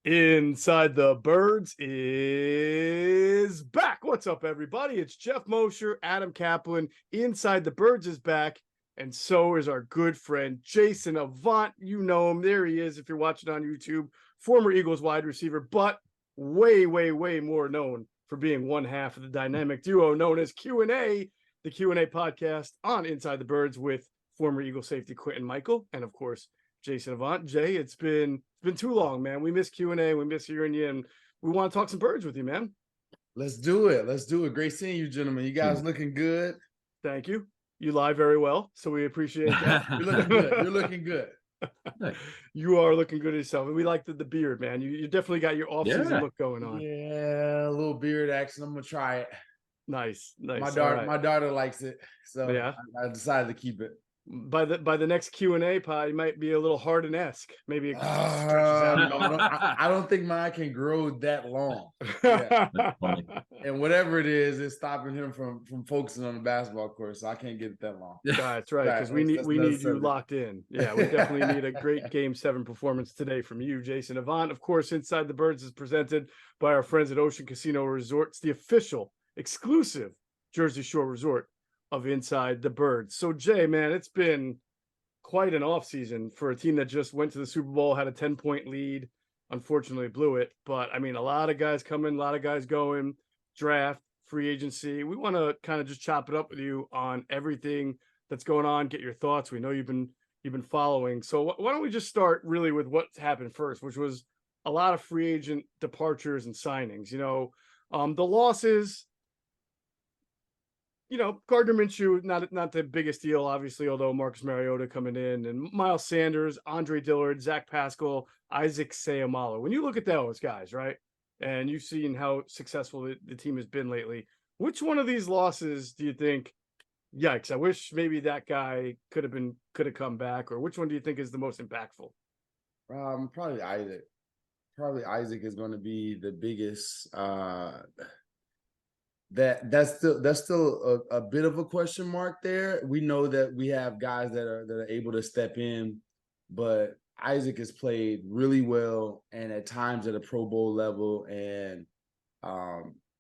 Inside the Birds is back. What's up, everybody? It's Geoff Mosher, Adam Caplan. Inside the Birds is back, and so is our good friend Jason Avant. You know him. There he is if you're watching on YouTube. Former Eagles wide receiver, but way more known for being one half of the dynamic duo known as Q&A, the Q&A podcast on Inside the Birds with former Eagle safety Quentin Michael, and of course, Jason Avant. Jay, it's been too long, man. We miss Q&A, we miss hearing you, and we want to talk some birds with you, man. Let's do it. Great seeing you, gentlemen. You guys looking good. Thank you. You lie very well, so we appreciate that. You're looking good. You are looking good yourself. And we like the beard, man. You definitely got your off-season look going on. Yeah, a little beard action. I'm gonna try it. Nice. My daughter likes it, so yeah. I decided to keep it. By the next Q&A pod, it might be a little Harden-esque. Maybe it stretches out. I don't think mine can grow that long. Yeah. And whatever it is, it's stopping him from focusing on the basketball court, so I can't get it that long. That's right, because we need you locked in. Yeah, we definitely need a great Game 7 performance today from you, Jason Avant. Of course, Inside the Birds is presented by our friends at Ocean Casino Resorts, the official, exclusive Jersey Shore resort of Inside the Birds. So, Jay, man, it's been quite an offseason for a team that just went to the Super Bowl, had a 10-point lead, unfortunately blew it. But, I mean, a lot of guys coming, a lot of guys going, draft, free agency. We want to kind of just chop it up with you on everything that's going on, get your thoughts. We know you've been following. So why don't we just start really with what's happened first, which was a lot of free agent departures and signings. You know, the losses, you know, Gardner Minshew, not the biggest deal, obviously, although Marcus Mariota coming in, and Miles Sanders, Andre Dillard, Zach Pascal, Isaac Seumalo. When you look at those guys, right, and you've seen how successful the team has been lately, which one of these losses do you think, yikes, I wish maybe that guy could have come back, or which one do you think is the most impactful? Probably Isaac. Probably Isaac is going to be the biggest. That's still a bit of a question mark there. We know that we have guys that are able to step in, but Isaac has played really well and at times at a Pro Bowl level, and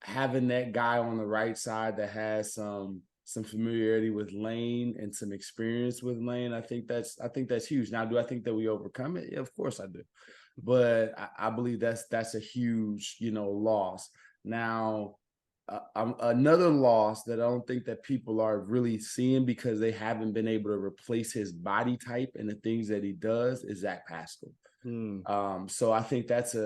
having that guy on the right side that has some familiarity with Lane and some experience with Lane, I think that's huge. Now, do I think that we overcome it? Yeah, of course I do. But I believe that's a huge, loss. Now, another loss that I don't think that people are really seeing because they haven't been able to replace his body type and the things that he does is Zach Pascal. So I think that's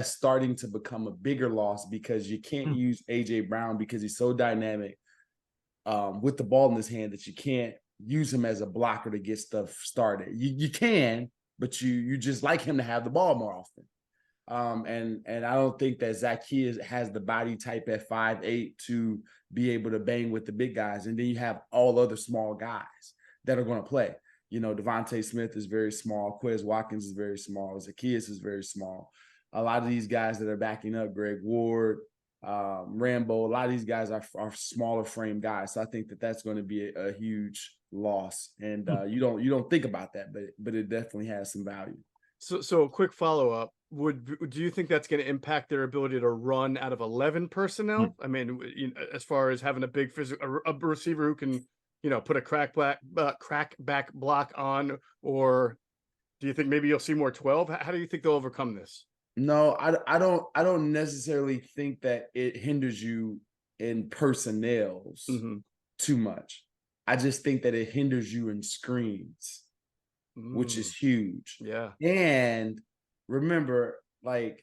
starting to become a bigger loss because you can't use AJ Brown because he's so dynamic with the ball in his hand that you can't use him as a blocker to get stuff started. You can, but you just like him to have the ball more often. And I don't think that Zacchaeus has the body type at 5'8" to be able to bang with the big guys. And then you have all other small guys that are going to play. You know, Devontae Smith is very small. Quez Watkins is very small. Zacchaeus is very small. A lot of these guys that are backing up, Greg Ward, Rambo, a lot of these guys are smaller frame guys. So I think that's going to be a huge loss. And you don't think about that, but it definitely has some value. So a quick follow-up. Do you think that's going to impact their ability to run out of 11 personnel? I mean, as far as having a big a receiver who can, put a crack back block on, or do you think maybe you'll see more 12? How do you think they'll overcome this? No, I don't necessarily think that it hinders you in personnels too much. I just think that it hinders you in screens, which is huge. Yeah. And remember, let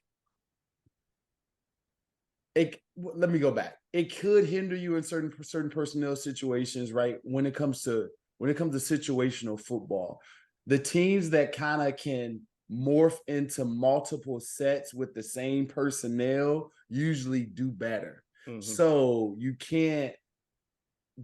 me go back. It could hinder you in certain personnel situations, right? When it comes to situational football, the teams that kind of can morph into multiple sets with the same personnel usually do better. So you can't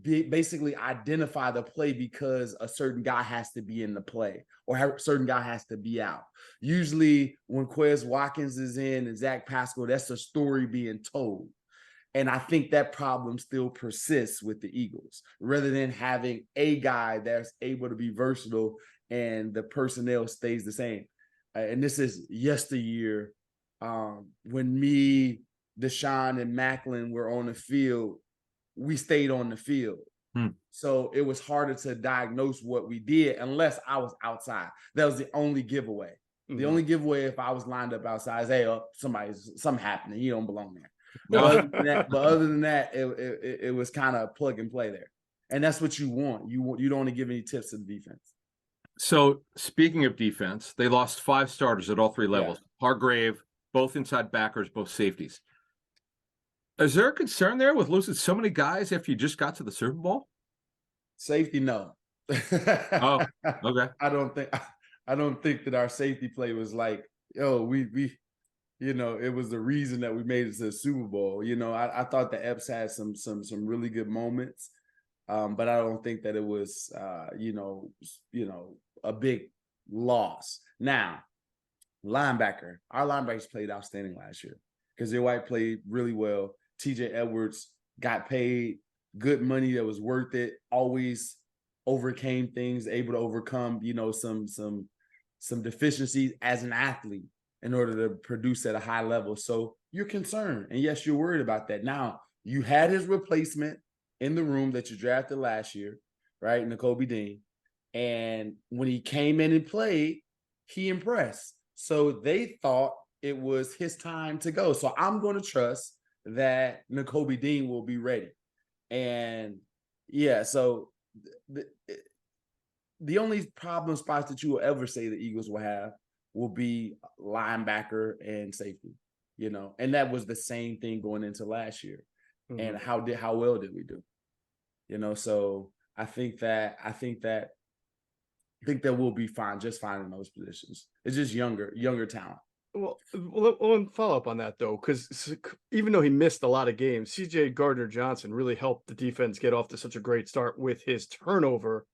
basically identify the play because a certain guy has to be in the play or a certain guy has to be out. Usually when Quez Watkins is in and Zach Pascal, that's a story being told. And I think that problem still persists with the Eagles rather than having a guy that's able to be versatile and the personnel stays the same. And this is yesteryear when me, Deshaun, and Macklin were on the field, we stayed on the field. So it was harder to diagnose what we did unless I was outside. That was the only giveaway. The only giveaway if I was lined up outside is, hey, something happening. You don't belong there. But other than that, it was kind of plug and play there. And that's what you want. You don't want to give any tips to the defense. So speaking of defense, they lost 5 starters at all 3 levels. Yeah. Hargrave, both inside backers, both safeties. Is there a concern there with losing so many guys after you just got to the Super Bowl? Safety, no. Oh, okay. I don't think that our safety play was like, we it was the reason that we made it to the Super Bowl. I thought the Epps had some really good moments, but I don't think that it was a big loss. Now, our linebackers played outstanding last year. Because White played really well. TJ Edwards got paid good money that was worth it. Always overcame things, able to overcome, some deficiencies as an athlete in order to produce at a high level. So you're concerned, and yes, you're worried about that. Now, you had his replacement in the room that you drafted last year, right, Nakobe Dean, and when he came in and played, he impressed. So they thought it was his time to go. So I'm going to trust that Nakobe Dean will be ready. And yeah, so the only problem spots that you will ever say the Eagles will have will be linebacker and safety, and that was the same thing going into last year. And how well did we do? So I think that we'll be fine, just fine in those positions. It's just younger talent. Well, follow up on that, though, because even though he missed a lot of games, C.J. Gardner-Johnson really helped the defense get off to such a great start with his turnover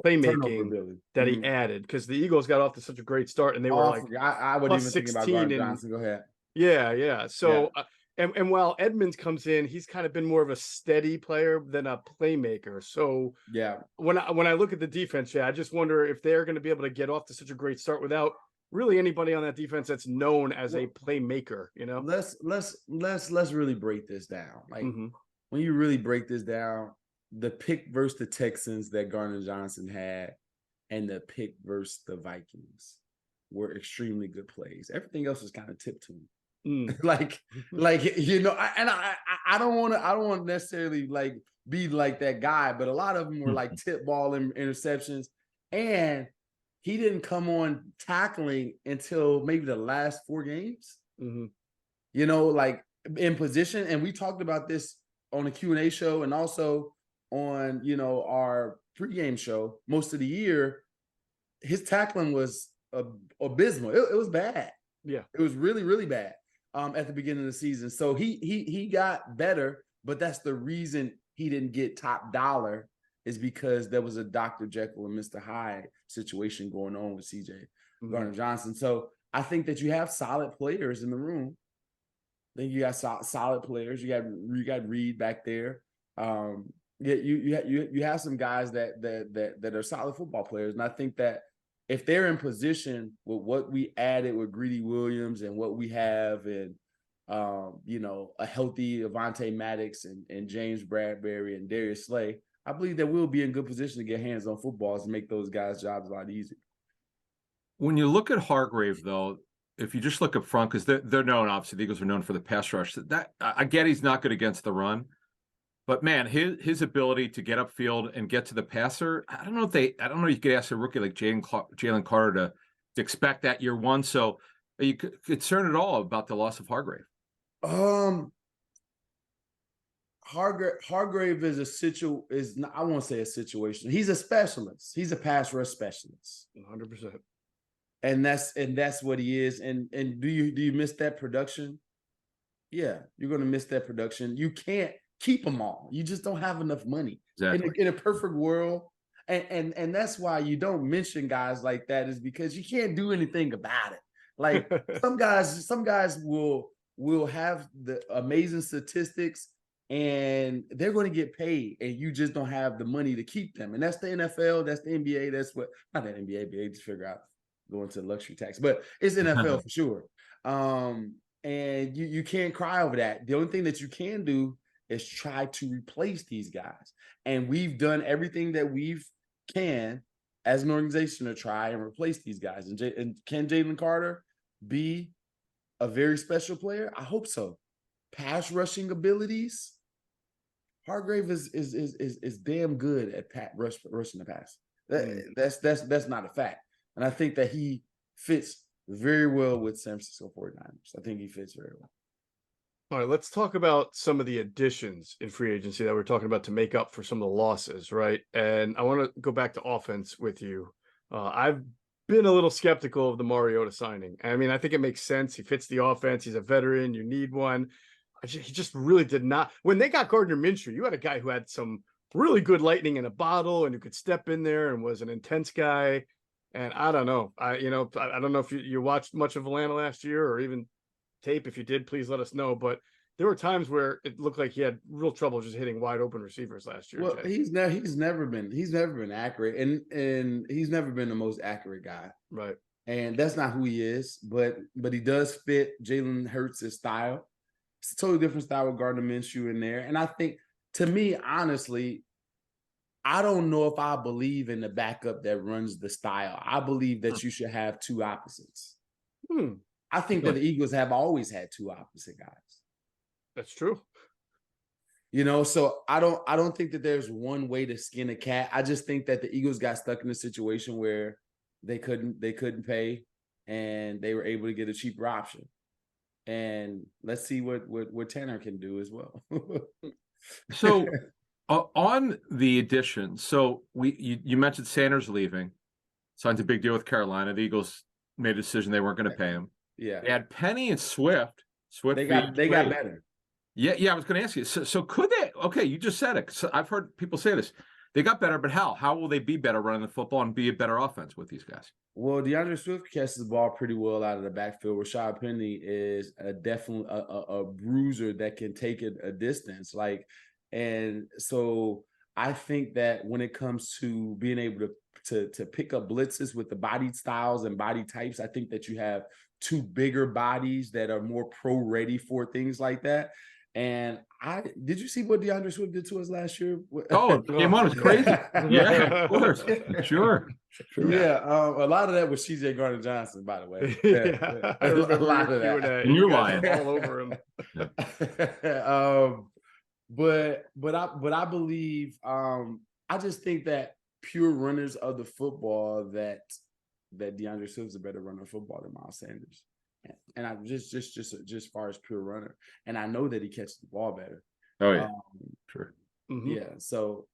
playmaking that he added, because the Eagles got off to such a great start, and they were I wouldn't even think about Gardner-Johnson. Go ahead. Yeah. So, and while Edmonds comes in, he's kind of been more of a steady player than a playmaker. So, yeah, when I look at the defense, I just wonder if they're going to be able to get off to such a great start without really anybody on that defense that's known as a playmaker. Let's really break this down. Like when you really break this down, the pick versus the Texans that Gardner-Johnson had and the pick versus the Vikings were extremely good plays. Everything else was kind of tiptoeing. I don't want to necessarily like be like that guy, but a lot of them were like tip ball and interceptions, and he didn't come on tackling until maybe the last 4 games. Like in position, and we talked about this on the Q&A show and also on our pregame show. Most of the year, his tackling was abysmal. It was bad. Yeah, it was really, really bad at the beginning of the season. So he got better, but that's the reason he didn't get top dollar, is because there was a Dr. Jekyll and Mr. Hyde situation going on with CJ Gardner-Johnson. So I think that you have solid players in the room. I think you got solid players. You got Reed back there. You have some guys that are solid football players, and I think that if they're in position with what we added with Greedy Williams and what we have, and a healthy Avonte Maddox and James Bradbury and Darius Slay, I believe that we'll be in good position to get hands on footballs and make those guys' jobs a lot easier. When you look at Hargrave, though, if you just look up front, because they're known, obviously, the Eagles are known for the pass rush. That I get he's not good against the run, but man, his ability to get upfield and get to the passer, I don't know if you could ask a rookie like Jalen Carter to expect that year one. So are you concerned at all about the loss of Hargrave? Hargrave is I won't say a situation. He's a specialist. He's a pass rush specialist. 100%. And that's what he is. And do you miss that production? Yeah, you're going to miss that production. You can't keep them all. You just don't have enough money. Exactly. In a perfect world. And that's why you don't mention guys like that, is because you can't do anything about it. Like some guys will have the amazing statistics and they're going to get paid, and you just don't have the money to keep them. And that's the NFL, that's the NBA, that's what, not that NBA, but they just figure out going to luxury tax, but it's NFL for sure. And you can't cry over that. The only thing that you can do is try to replace these guys. And we've done everything that we've can as an organization to try and replace these guys. And can Jalen Carter be a very special player? I hope so. Pass rushing abilities. Hargrave is damn good at rushing the pass. That's not a fact. And I think that he fits very well with San Francisco 49ers. I think he fits very well. All right, let's talk about some of the additions in free agency that we're talking about to make up for some of the losses, right? And I want to go back to offense with you. I've been a little skeptical of the Mariota signing. I mean, I think it makes sense. He fits the offense. He's a veteran. You need one. He just really did not. When they got Gardner Minshew, you had a guy who had some really good lightning in a bottle and who could step in there and was an intense guy. And I don't know. I don't know if you watched much of Atlanta last year or even tape. If you did, please let us know. But there were times where it looked like he had real trouble just hitting wide open receivers last year. Well, he's never been accurate, and he's never been the most accurate guy. Right. And that's not who he is, but he does fit Jalen Hurts' style. It's a totally different style with Gardner Minshew in there. And I think, to me, honestly, I don't know if I believe in the backup that runs the style. I believe that you should have two opposites. I think that the Eagles have always had two opposite guys. That's true. So I don't think that there's one way to skin a cat. I just think that the Eagles got stuck in a situation where they couldn't pay, and they were able to get a cheaper option. And let's see what Tanner can do as well. So on the addition, so you mentioned Sanders leaving, signed a big deal with Carolina. The Eagles made a decision they weren't going to pay him. Yeah, they had Penny and Swift. They got better. Yeah. I was going to ask you. So could they? Okay, you just said it. So I've heard people say this. They got better, but how? How will they be better running the football and be a better offense with these guys? Well, DeAndre Swift catches the ball pretty well out of the backfield. Rashad Penny is definitely a bruiser that can take it a distance. And so I think that when it comes to being able to pick up blitzes with the body styles and body types, I think that you have two bigger bodies that are more pro ready for things like that. And did you see what DeAndre Swift did to us last year? Oh, game on was crazy. Yeah, of course. Sure. Yeah, a lot of that was CJ Gardner-Johnson, by the way. Yeah. A lot of that. And you're lying all over him. But I believe I just think that pure runners of the football that DeAndre Swift's a better runner of football than Miles Sanders. And I just as far as pure runner, and I know that he catches the ball better. Oh yeah, sure. Mm-hmm. Yeah, so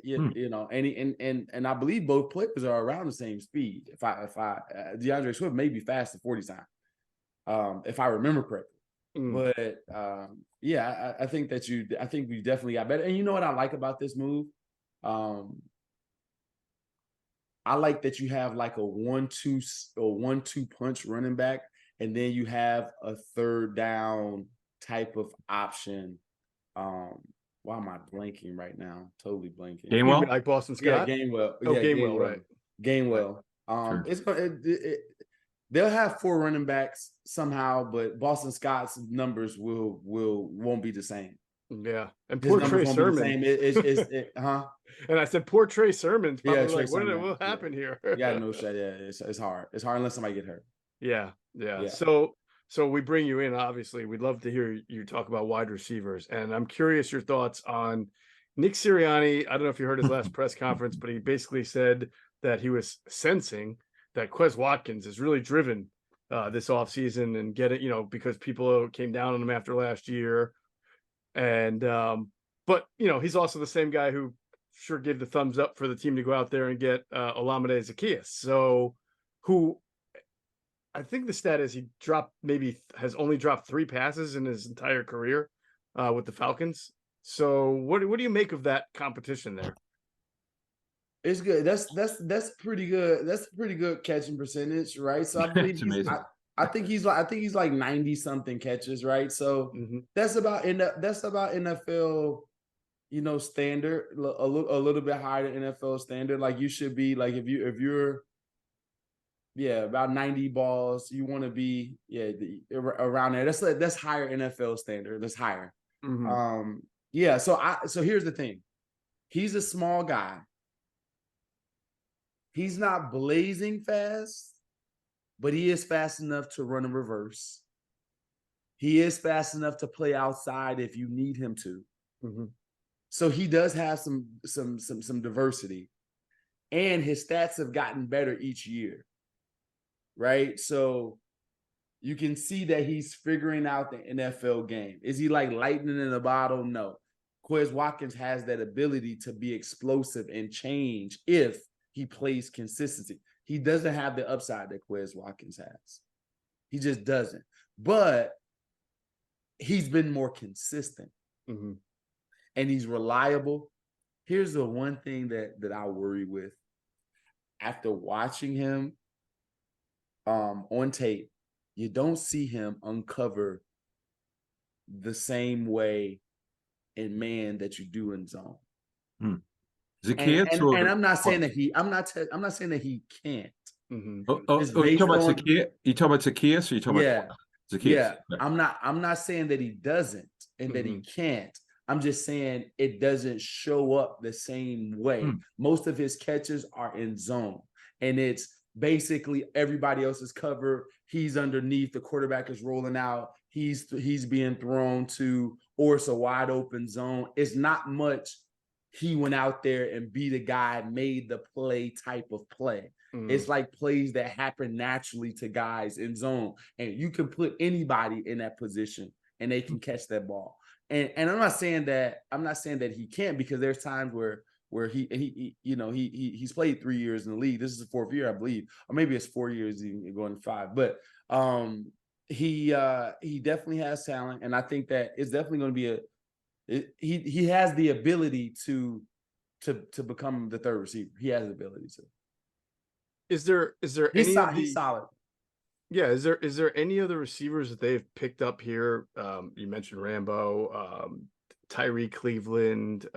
and I believe both players are around the same speed. If I DeAndre Swift may be fast at 40 time, if I remember correctly. But I think we definitely got better. And you know what I like about this move? I like that you have like a 1-2 punch running back. And then you have a third down type of option. Why am I blanking right now? Totally blanking. Gainwell? Like Boston Scott? Yeah, Gainwell. Gainwell, right. Gainwell. Sure. They'll have 4 running backs somehow, but Boston Scott's numbers won't be the same. Yeah. And poor Trey Sermon. And I said, poor Trey Sermon's probably what will happen here? Yeah, no shit. Yeah, it's hard. It's hard unless somebody get hurt. Yeah. So we bring you in, obviously. We'd love to hear you talk about wide receivers. And I'm curious your thoughts on Nick Sirianni. I don't know if you heard his last press conference, but he basically said that he was sensing that Quez Watkins is really driven this offseason and get it, because people came down on him after last year. And but he's also the same guy who sure gave the thumbs up for the team to go out there and get Olamide Zaccheaus. So who I think the stat is he has only dropped 3 passes in his entire career with the Falcons. So what do you make of that competition there? It's good. That's pretty good. That's a pretty good catching percentage, right? So I believe I think he's like 90 something catches, right? So that's about NFL, standard, a little bit higher than NFL standard. Like you should be like if you're about 90 balls. You want to be around there. That's higher NFL standard. That's higher. Mhm. So here's the thing. He's a small guy. He's not blazing fast, but he is fast enough to run a reverse. He is fast enough to play outside if you need him to. Mhm. So he does have some diversity, and his stats have gotten better each year, right? So you can see that he's figuring out the NFL game. Is he like lightning in a bottle? No. Quez Watkins has that ability to be explosive and change if he plays consistency. He doesn't have the upside that Quez Watkins has. He just doesn't. But he's been more consistent. Mhm. And he's reliable. Here's the one thing that I worry with. After watching him on tape, you don't see him uncover the same way in man that you do in zone. Zacchaeus, and I'm not saying that I'm not saying that he can't. Mhm. you talking about Zacchaeus? You talking about Zacchaeus, or you talking about Zacchaeus? Yeah. I'm not saying that he doesn't and that he can't. I'm just saying it doesn't show up the same way. Most of his catches are in zone, and it's basically everybody else is covered. He's underneath, the quarterback is rolling out, he's being thrown to, or it's a wide open zone. It's not much he went out there and beat a guy, made the play type of play. It's like plays that happen naturally to guys in zone, and you can put anybody in that position and they can catch that ball. And I'm not saying that he can't, because there's times where he's played 3 years in the league. This is the 4th year, I believe, or maybe it's 4 years going to 5. But he definitely has talent, and I think that it's definitely going to be he has the ability to become the third receiver. He has the ability to. Is there He's any of he's solid. Yeah, is there any other receivers that they've picked up here? You mentioned Rambo, Tyree Cleveland.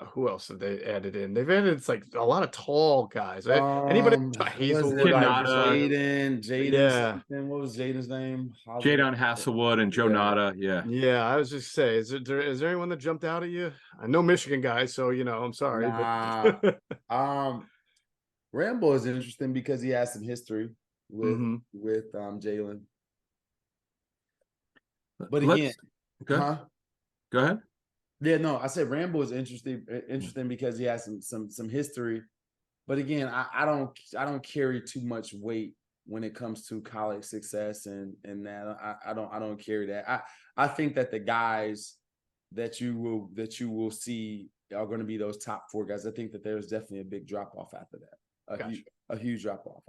Who else have they added in? They've added, it's like a lot of tall guys. Anybody? Hazelwood, Jaden. Yeah. What was Jaden's name? Jadon Hasselwood and Joe Nada. Yeah. Yeah, I was just saying, is there anyone that jumped out at you? I know Michigan guys, so I'm sorry, but Rambo is interesting because he has some history with Jalen. But again, go ahead. Yeah, no, I said Rambo is interesting because he has some history. But again, I don't carry too much weight when it comes to college success and that. I don't carry that. I think that the guys that you will see are going to be those top 4 guys. I think that there's definitely a big drop off after that. A huge drop off.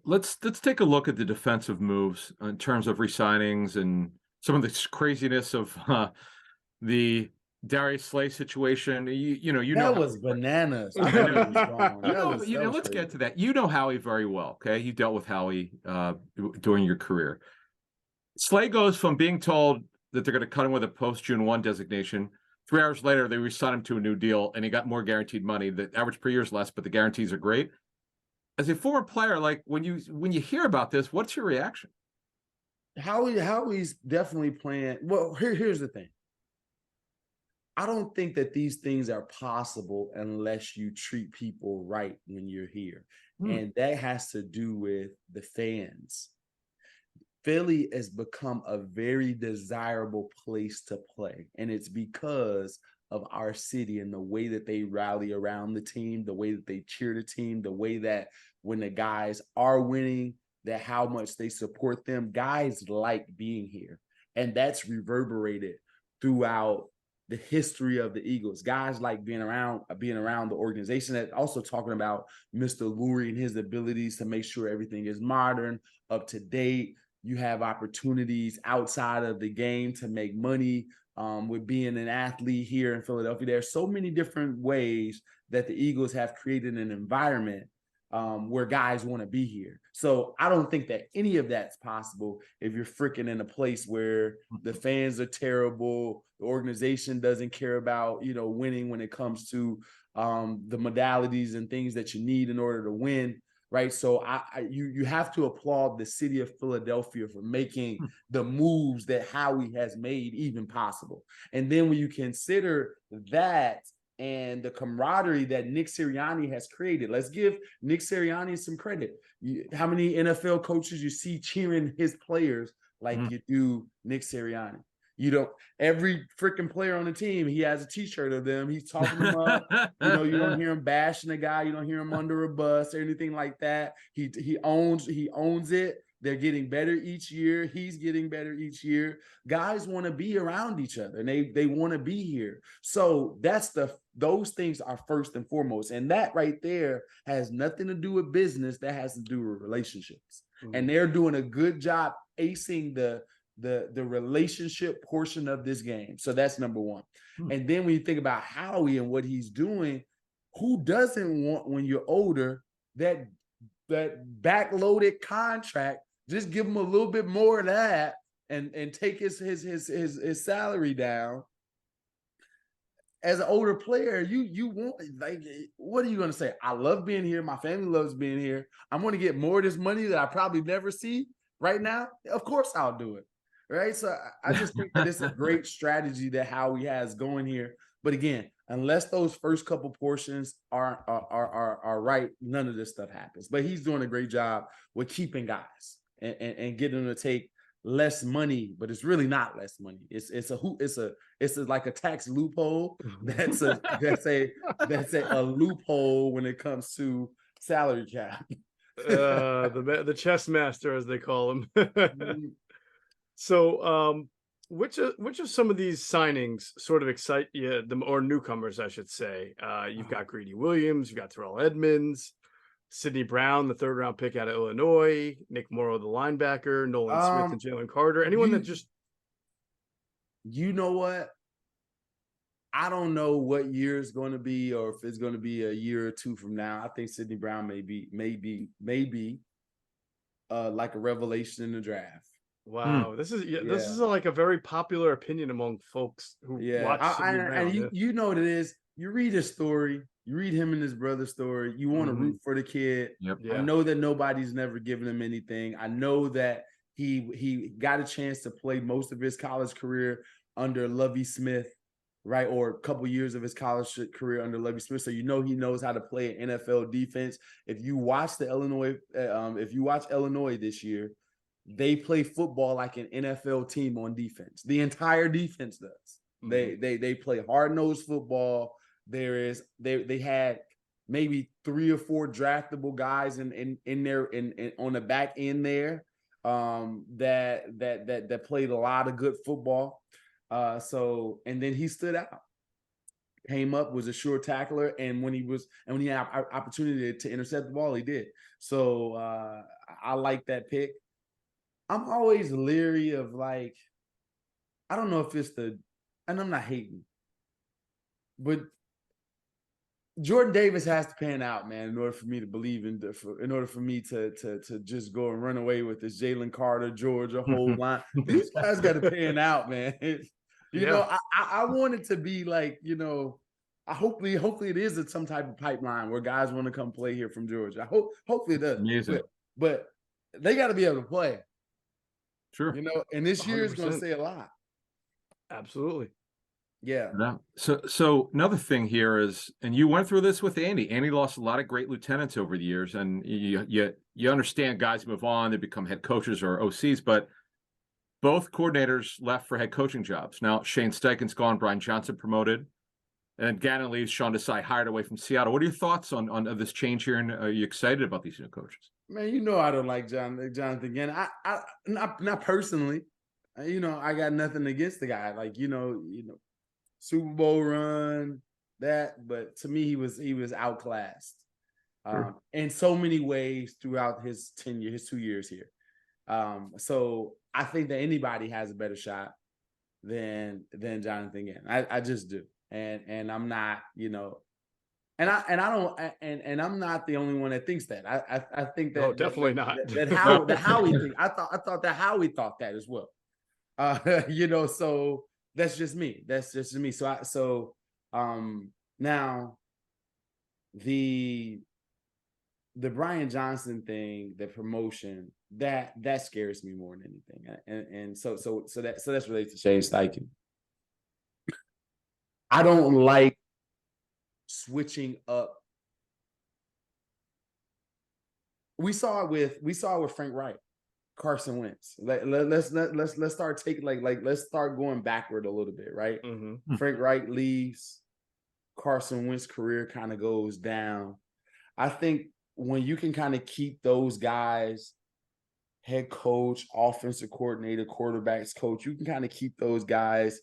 Let's take a look at the defensive moves in terms of re-signings and some of the craziness of the Darius Slay situation. That was bananas. I know it was gone. Let's get to that. You know Howie very well. Okay, you dealt with Howie during your career. Slay goes from being told that they're going to cut him with a post June 1 designation. 3 hours later, they re-signed him to a new deal, and he got more guaranteed money. The average per year is less, but the guarantees are great. As a former player, like when you hear about this, what's your reaction? Howie's definitely playing. Well, here's the thing. I don't think that these things are possible unless you treat people right when you're here. And that has to do with the fans. Philly has become a very desirable place to play. And it's because of our city and the way that they rally around the team, the way that they cheer the team, the way that when the guys are winning, that how much they support them. Guys like being here. And that's reverberated throughout the history of the Eagles. Guys like being around the organization. That also talking about Mr. Lurie and his abilities to make sure everything is modern, up to date. You have opportunities outside of the game to make money with being an athlete here in Philadelphia. There are so many different ways that the Eagles have created an environment where guys want to be here. So I don't think that any of that's possible if you're freaking in a place where the fans are terrible, the organization doesn't care about, winning when it comes to the modalities and things that you need in order to win. right? So you have to applaud the city of Philadelphia for making the moves that Howie has made even possible. And then when you consider that and the camaraderie that Nick Sirianni has created, let's give Nick Sirianni some credit. How many NFL coaches you see cheering his players like you do Nick Sirianni? You don't, every freaking player on the team, he has a t-shirt of them. He's talking them up. You know, you don't hear him bashing the guy. You don't hear him under a bus or anything like that. He owns it. They're getting better each year. He's getting better each year. Guys want to be around each other and they want to be here. So those things are first and foremost. And that right there has nothing to do with business. That has to do with relationships. Mm-hmm. And they're doing a good job acing the relationship portion of this game. So that's number one. And then when you think about Howie and what he's doing, who doesn't want, when you're older, that backloaded contract? Just give him a little bit more of that and take his salary down. As an older player, you want, like, what are you going to say? I love being here. My family loves being here. I'm going to get more of this money that I probably never see right now. Of course I'll do it. Right. So I just think that it's a great strategy that Howie has going here. But again, unless those first couple portions are right, none of this stuff happens. But he's doing a great job with keeping guys and getting them to take less money, but it's really not less money. It's like a tax loophole. That's a loophole when it comes to salary cap. The chess master, as they call him. So, which of some of these signings sort of excite you, or newcomers, I should say? You've got Greedy Williams, you've got Terrell Edmonds, Sidney Brown, the 3rd round pick out of Illinois, Nick Morrow, the linebacker, Nolan Smith, and Jalen Carter. Anyone that just, you know what? I don't know what year it's going to be, or if it's going to be a year or two from now. I think Sidney Brown may be like a revelation in the draft. Wow, this is like a very popular opinion among folks who watch Sidney Brown. And you know what it is. You read his story, you read him and his brother's story. You want to root for the kid. Yep. I know that nobody's never given him anything. I know that he got a chance to play most of his college career under Lovie Smith, right? Or a couple years of his college career under Lovie Smith. So you know he knows how to play an NFL defense. If you watch Illinois this year, they play football like an NFL team on defense. The entire defense does. They play hard-nosed football. They had maybe 3 or 4 draftable guys in there on the back end there that played a lot of good football. And then he stood out. Came up, was a sure tackler, and when he had opportunity to intercept the ball, he did. So I like that pick. I'm always leery of, like, I don't know if it's and I'm not hating, but Jordan Davis has to pan out, man, in order for me to believe in order for me to just go and run away with this Jalen Carter, Georgia whole line. These guys got to pan out, man. You know, I want it to be like, you know, hopefully it is some type of pipeline where guys want to come play here from Georgia. Hopefully it does. But they got to be able to play. Sure. You know, and this year is going to say a lot. Absolutely. Yeah. So another thing here is, and you went through this with Andy. Andy lost a lot of great lieutenants over the years, and you understand guys move on, they become head coaches or OCs, but both coordinators left for head coaching jobs. Now Shane Steichen's gone, Brian Johnson promoted, and Gannon leaves, Sean Desai hired away from Seattle. What are your thoughts on this change here, and are you excited about these new coaches? Man, you know I don't like Jonathan Gannon. I not personally. You know, I got nothing against the guy. Like, you know, Super Bowl run, but to me he was outclassed in so many ways throughout his tenure, his 2 years here. So I think that anybody has a better shot than Jonathan Gannon. I just do. And I'm not, you know, and I'm not the only one that thinks that. I think that no, definitely not. That Howie think. I thought that Howie thought that as well. You know, so that's just me. So now the the Brian Johnson thing, the promotion, that scares me more than anything. And so that's related to Shane Steichen. I don't like switching up. We saw it with Frank Wright, Carson Wentz. Let's start taking let's start going backward a little bit, right? Mm-hmm. Frank Wright leaves, Carson Wentz's career kind of goes down. I think when you can kind of keep those guys, head coach, offensive coordinator, quarterbacks coach, you can kind of keep those guys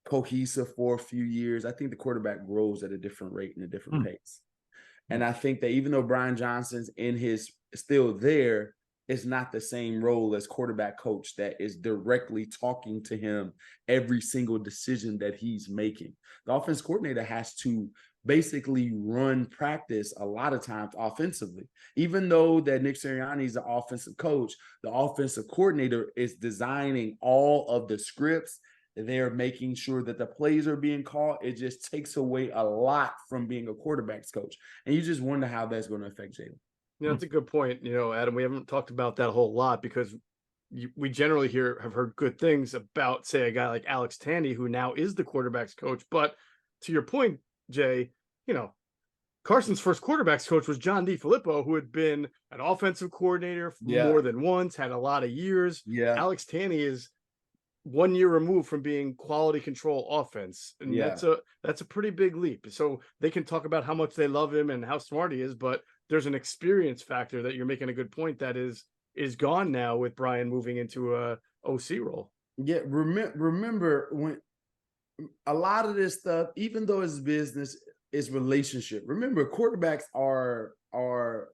cohesive for a few years. I think the quarterback grows at a different rate and a different pace. And I think that even though Brian Johnson's still there, it's not the same role as quarterback coach that is directly talking to him every single decision that he's making. The offense coordinator has to basically run practice a lot of times offensively. Even though that Nick Sirianni is the offensive coach, the offensive coordinator is designing all of the scripts. They're making sure that the plays are being called. It just takes away a lot from being a quarterback's coach. And you just wonder how that's going to affect Jalen. Yeah, that's a good point. You know, Adam, we haven't talked about that a whole lot because we generally have heard good things about, say, a guy like Alex Tandy, who now is the quarterback's coach. But to your point, Jay, you know, Carson's first quarterback's coach was John DeFilippo, who had been an offensive coordinator more than once, had a lot of years. Yeah. Alex Tandy is 1 year removed from being quality control offense. And that's a pretty big leap. So they can talk about how much they love him and how smart he is, but there's an experience factor that you're making a good point that is gone now with Brian moving into a OC role. Yeah. Remember when a lot of this stuff, even though it's business, is relationship. Remember, quarterbacks are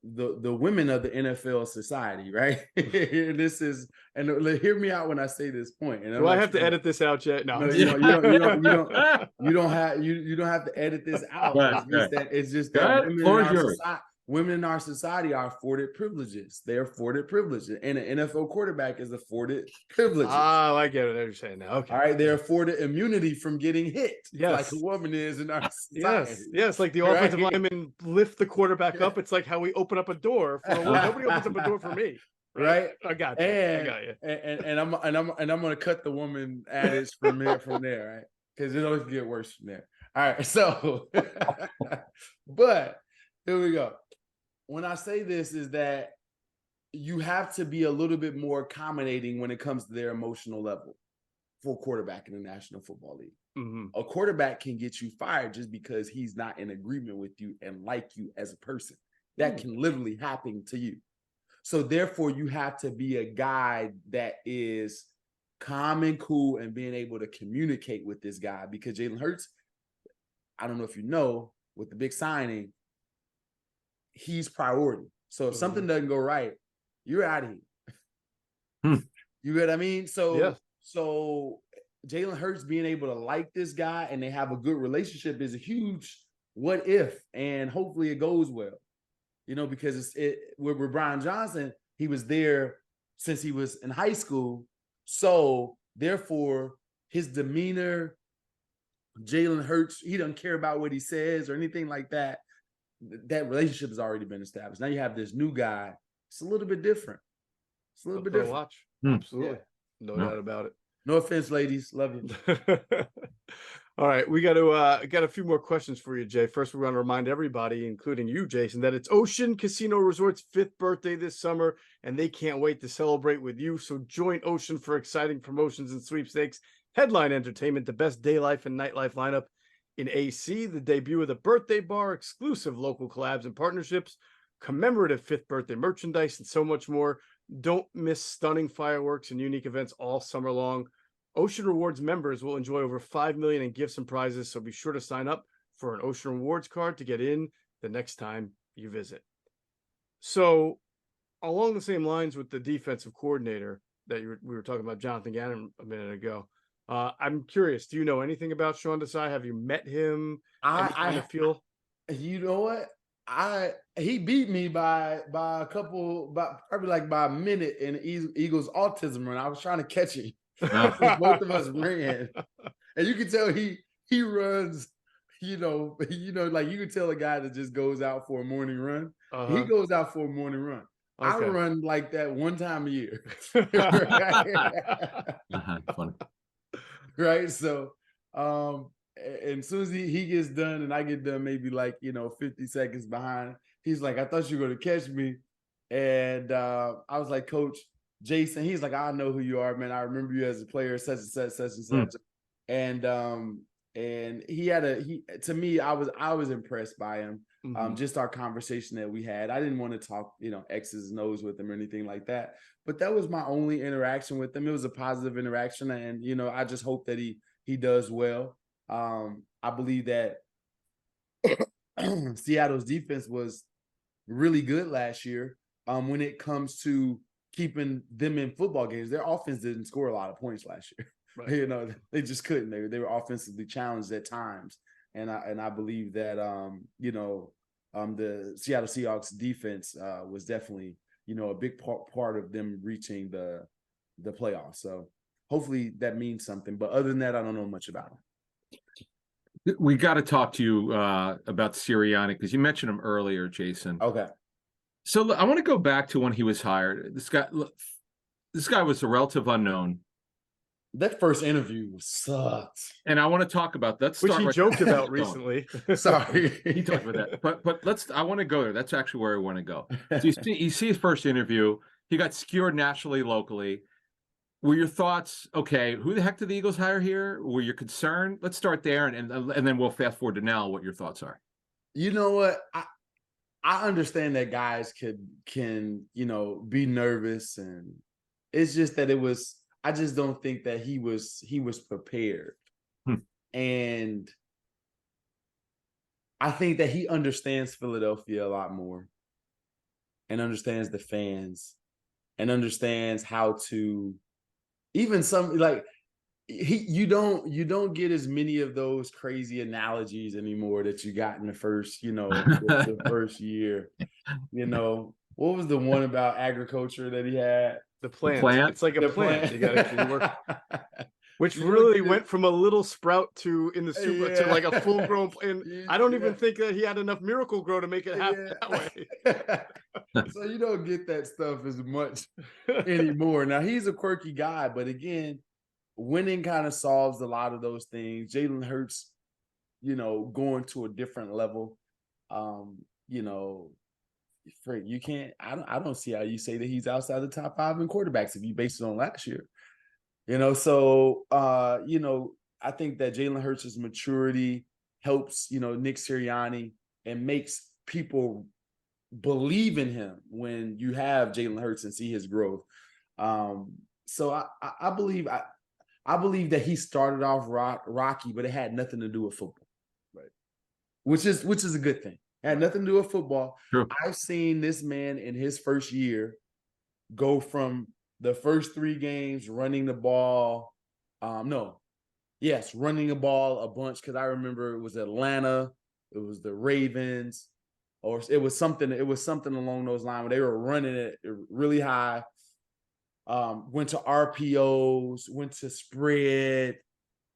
the women of the NFL society, right? This is, and hear me out when I say this point. And do I have to edit this out yet? No, you don't have to edit this out. It's just that women in our society are afforded privileges. They're afforded privileges, and an NFL quarterback is afforded privileges. Oh, I get what you're saying now. Okay, all right, they're afforded immunity from getting hit, like a woman is in our society. Yes, like the offensive linemen lift the quarterback up. It's like how we open up a door for a woman. Nobody opens up a door for me. Right? I got you. I got you. And I'm gonna cut the woman adage from there, right? Because it always get worse from there. All right, so but here we go. When I say this is that you have to be a little bit more accommodating when it comes to their emotional level for a quarterback in the National Football League. Mm-hmm. A quarterback can get you fired just because he's not in agreement with you and like you as a person. That can literally happen to you. So therefore, you have to be a guy that is calm and cool and being able to communicate with this guy, because Jalen Hurts, I don't know if you know, with the big signing, he's priority. So if something doesn't go right, you're out of here. You get what I mean? So Jalen Hurts being able to like this guy and they have a good relationship is a huge what if, and hopefully it goes well. You know, because with Brian Johnson, he was there since he was in high school. So therefore, his demeanor, Jalen Hurts, he doesn't care about what he says or anything like that. That relationship has already been established. Now you have this new guy. It's a little bit different. It's a little bit different. Watch. Absolutely. No doubt about it. No offense, ladies. Love you. All right. We got a few more questions for you, Jay. First, we want to remind everybody, including you, Jason, that it's Ocean Casino Resort's 5th birthday this summer, and they can't wait to celebrate with you. So join Ocean for exciting promotions and sweepstakes, headline entertainment, the best day life and nightlife lineup in AC, the debut of the birthday bar, exclusive local collabs and partnerships, commemorative 5th birthday merchandise, and so much more. Don't miss stunning fireworks and unique events all summer long. Ocean Rewards members will enjoy over $5 million in gifts and prizes, so be sure to sign up for an Ocean Rewards card to get in the next time you visit. So, along the same lines with the defensive coordinator that we were talking about, Jonathan Gannon, a minute ago, I'm curious, do you know anything about Sean Desai? Have you met him? I feel. You know what? He beat me by a couple, probably by a minute in Eagles autism run. I was trying to catch him. Both of us ran, and you can tell he runs like you could tell a guy that just goes out for a morning run. He Uh-huh. goes out for a morning run. I Okay. run like that one time a year. Funny. Right. So, and as soon as he gets done and I get done, maybe like, 50 seconds behind, he's like, I thought you were going to catch me. And I was like, Coach Jason, he's like, I know who you are, man. I remember you as a player, such and such, such and such. And to me, I was impressed by him. Just our conversation that we had. I didn't want to talk, X's and O's with him or anything like that. But that was my only interaction with him. It was a positive interaction. And, I just hope that he does well. I believe that Seattle's defense was really good last year when it comes to keeping them in football games. Their offense didn't score a lot of points last year. Right. They just couldn't. They were offensively challenged at times. And I believe that, the Seattle Seahawks defense was definitely, a big part of them reaching the playoffs. So hopefully that means something. But other than that, I don't know much about him. We got to talk to you about Sirianni because you mentioned him earlier, Jason. Okay. So I want to go back to when he was hired. This guy was a relative unknown. That first interview sucked. And I want to talk about that. Which he joked about recently. Sorry. He talked about that. But I want to go there. That's actually where I want to go. So you see his first interview. He got skewered nationally, locally. Were your thoughts, okay, who the heck did the Eagles hire here? Were you concerned? Let's start there, and then we'll fast forward to now what your thoughts are. You know what? I understand that guys can be nervous, and it's just that I just don't think that he was prepared. And I think that he understands Philadelphia a lot more and understands the fans and understands how to even some like you don't get as many of those crazy analogies anymore that you got in the first, the first year. What was the one about agriculture that he had? The plant. It's like a plant. You gotta work. Which really went from a little sprout to in the super to like a full grown. And I don't even think that he had enough Miracle Grow to make it happen that way. So you don't get that stuff as much anymore. Now he's a quirky guy, but again, winning kind of solves a lot of those things. Jalen Hurts, going to a different level. Frank, you can't. I don't see how you say that he's outside the top 5 in quarterbacks if you base it on last year. So I think that Jalen Hurts' maturity helps, Nick Sirianni and makes people believe in him when you have Jalen Hurts and see his growth. So I believe that he started off rocky, but it had nothing to do with football, right? Which is a good thing. It had nothing to do with football. True. I've seen this man in his first year go from the first 3 games running the ball. Running the ball a bunch, because I remember it was Atlanta, it was the Ravens, or it was something along those lines where they were running it really high. Went to RPOs, went to spread,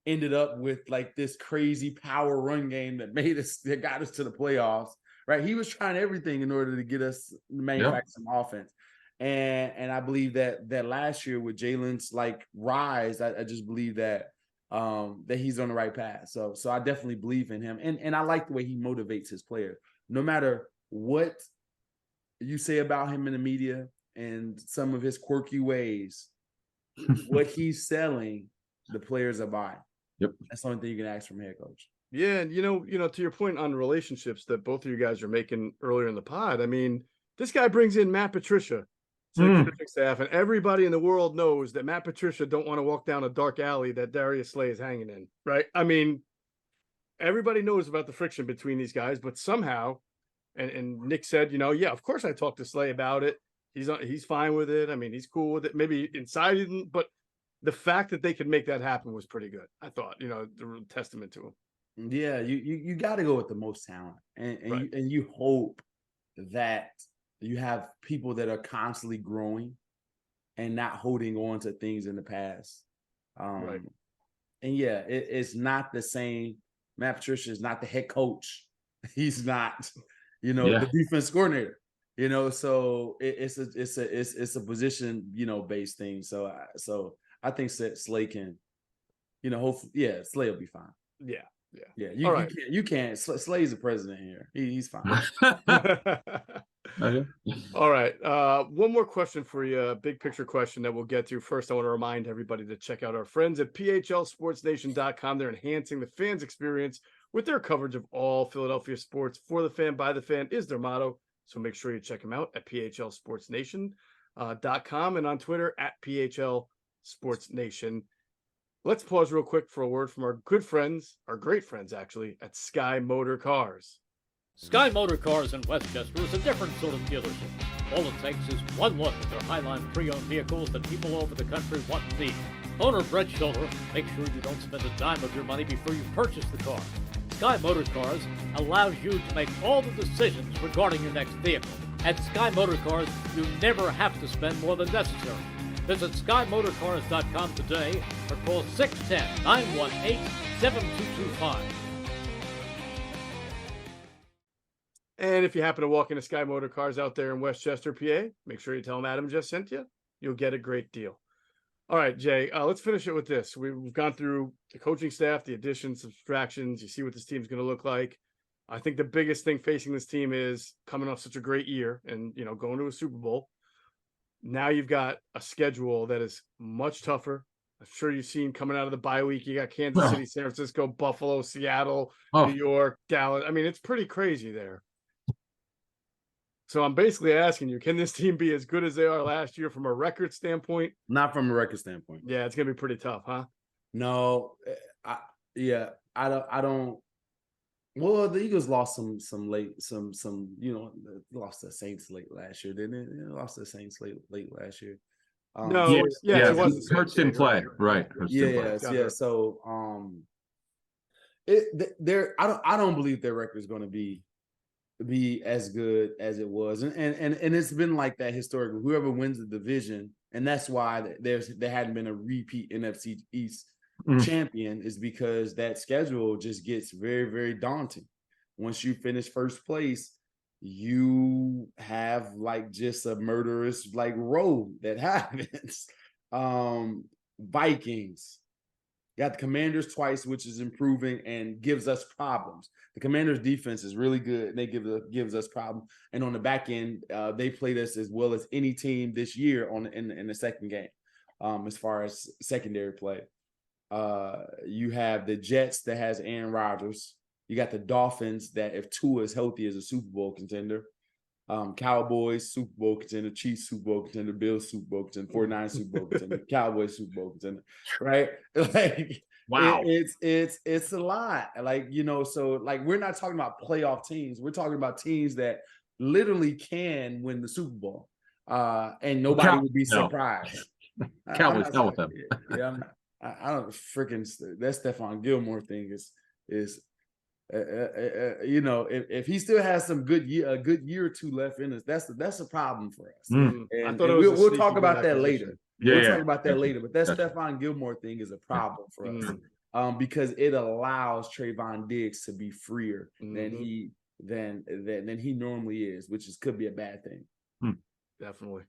ended up with like this crazy power run game that got us to the playoffs, right? He was trying everything in order to get us to manufacture some offense. And I believe that last year with Jalen's like rise, I just believe that that he's on the right path. So I definitely believe in him. And I like the way he motivates his players. No matter what you say about him in the media and some of his quirky ways, what he's selling, the players are buying. Yep. That's the only thing you can ask from a head coach. Yeah, and to your point on relationships that both of you guys are making earlier in the pod, I mean, this guy brings in Matt Patricia to the coaching staff, and everybody in the world knows that Matt Patricia don't want to walk down a dark alley that Darius Slay is hanging in, right? I mean, everybody knows about the friction between these guys, but somehow, and Nick said, of course I talked to Slay about it. He's fine with it. I mean, he's cool with it. Maybe inside he didn't, but the fact that they could make that happen was pretty good. I thought, the testament to him. Yeah, you got to go with the most talent, and right. you hope that you have people that are constantly growing and not holding on to things in the past. Right. And yeah, it's not the same Matt Patricia is not the head coach. He's not, Yeah. the defense coordinator. So it's a position, based thing. So I think Slay can, hopefully, Slay will be fine. Yeah. You can't. Slay's the president here. He's fine. Okay. All right. One more question for you, a big picture question that we'll get to. First, I want to remind everybody to check out our friends at phlsportsnation.com. They're enhancing the fans' experience with their coverage of all Philadelphia sports. For the fan, by the fan is their motto. So make sure you check them out at phlsportsnation.com and on Twitter at phlsportsnation. Let's pause real quick for a word from our good friends, our great friends actually, at Sky Motor Cars. Sky Motor Cars in Westchester is a different sort of dealership. All it takes is one look at their Highline pre-owned vehicles that people all over the country want and need. Owner Brett Schiller, make sure you don't spend a dime of your money before you purchase the car. Sky Motor Cars allows you to make all the decisions regarding your next vehicle. At Sky Motor Cars, you never have to spend more than necessary. Visit SkyMotorCars.com today or call 610-918-7225. And if you happen to walk into Sky Motor Cars out there in Westchester, PA, make sure you tell them Adam just sent you. You'll get a great deal. All right, Jay, let's finish it with this. We've gone through the coaching staff, the additions, subtractions. You see what this team's going to look like. I think the biggest thing facing this team is coming off such a great year and, going to a Super Bowl. Now you've got a schedule that is much tougher. I'm sure you've seen coming out of the bye week, you got Kansas City, San Francisco, Buffalo, Seattle, New York, Dallas. I mean, it's pretty crazy there. So I'm basically asking you, can this team be as good as they are last year from a record standpoint? Not from a record standpoint. Yeah, it's going to be pretty tough, huh? No, I don't. Well, the Eagles lost some lost the Saints late last year, didn't it? They lost the Saints late last year. It wasn't. Hurts didn't play, right? Yeah. So, I don't believe their record is going to be as good as it was, and it's been like that historically. Whoever wins the division, and that's why there hadn't been a repeat NFC East champion, is because that schedule just gets very, very daunting. Once you finish first place, you have just a murderous row that happens. Vikings. Got the Commanders twice, which is improving and gives us problems. The Commanders' defense is really good, and they gives us problems. And on the back end, they played us as well as any team this year in the second game, as far as secondary play. You have the Jets that has Aaron Rodgers. You got the Dolphins that, if Tua is healthy, is a Super Bowl contender. Cowboys, Super Bowl contender. Chiefs, Super Bowl contender. Bills, Super Bowl contender. 49ers, Super Bowl contender. Cowboys, Super Bowl contender. Right? Wow. It's a lot. So we're not talking about playoff teams. We're talking about teams that literally can win the Super Bowl. And nobody would be surprised. Cowboys, done with them. Yeah, I don't freaking that Stephon Gilmore thing is if he still has a good year or two left in us, that's a problem for us. And we'll talk about that later. We'll talk about that later. But that Stephon Gilmore thing is a problem for us, because it allows Trayvon Diggs to be freer than he normally is, which could be a bad thing. Definitely.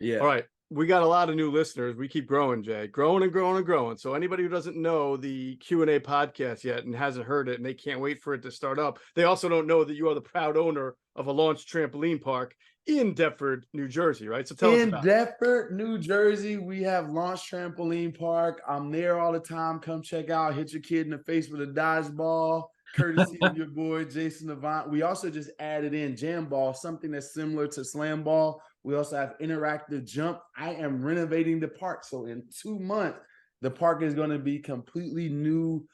Yeah. All right. We got a lot of new listeners. We keep growing, Jay, growing and growing and growing. So anybody who doesn't know the Q&A podcast yet and hasn't heard it, and they can't wait for it to start up, they also don't know that you are the proud owner of a Launch Trampoline Park in Deptford, New Jersey, right? So tell us about it. In Deptford, New Jersey, we have Launch Trampoline Park. I'm there all the time. Come check out. Hit your kid in the face with a dodgeball, courtesy of your boy, Jason Avant. We also just added in Jam Ball, something that's similar to Slam Ball. We also have interactive jump. I am renovating the park. So in 2 months, the park is going to be completely new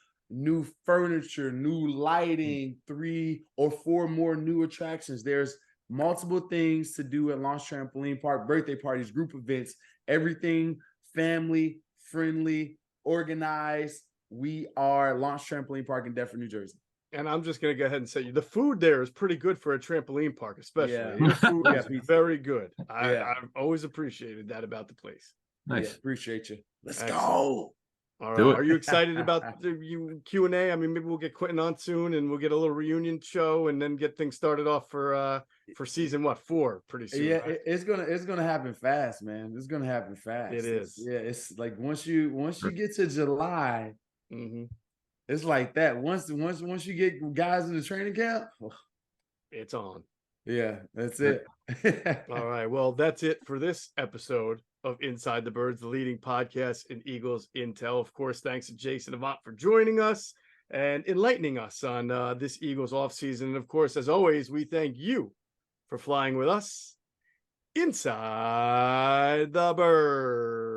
furniture, new lighting, 3 or 4 more new attractions. There's multiple things to do at Launch Trampoline Park, birthday parties, group events, everything family friendly, organized. We are Launch Trampoline Park in Deptford, New Jersey. And I'm just going to go ahead and say the food there is pretty good for a trampoline park, especially. Yeah. Your food is very good. I've always appreciated that about the place. Nice. Yeah, appreciate you. Let's Excellent. go. All right. Do it. Are you excited about the Q&A? I mean, maybe we'll get Quentin on soon and we'll get a little reunion show and then get things started off for season 4 pretty soon. Yeah, Right? it's gonna happen fast, man. It's gonna happen fast. It is. It's like once you get to July, Mhm. it's like that. Once you get guys in the training camp, It's on. yeah, that's it. All right. Well, that's it for this episode of Inside the Birds, the leading podcast in Eagles intel. Of course, thanks to Jason Avant for joining us and enlightening us on this Eagles offseason. And of course, as always, we thank you for flying with us inside the Birds.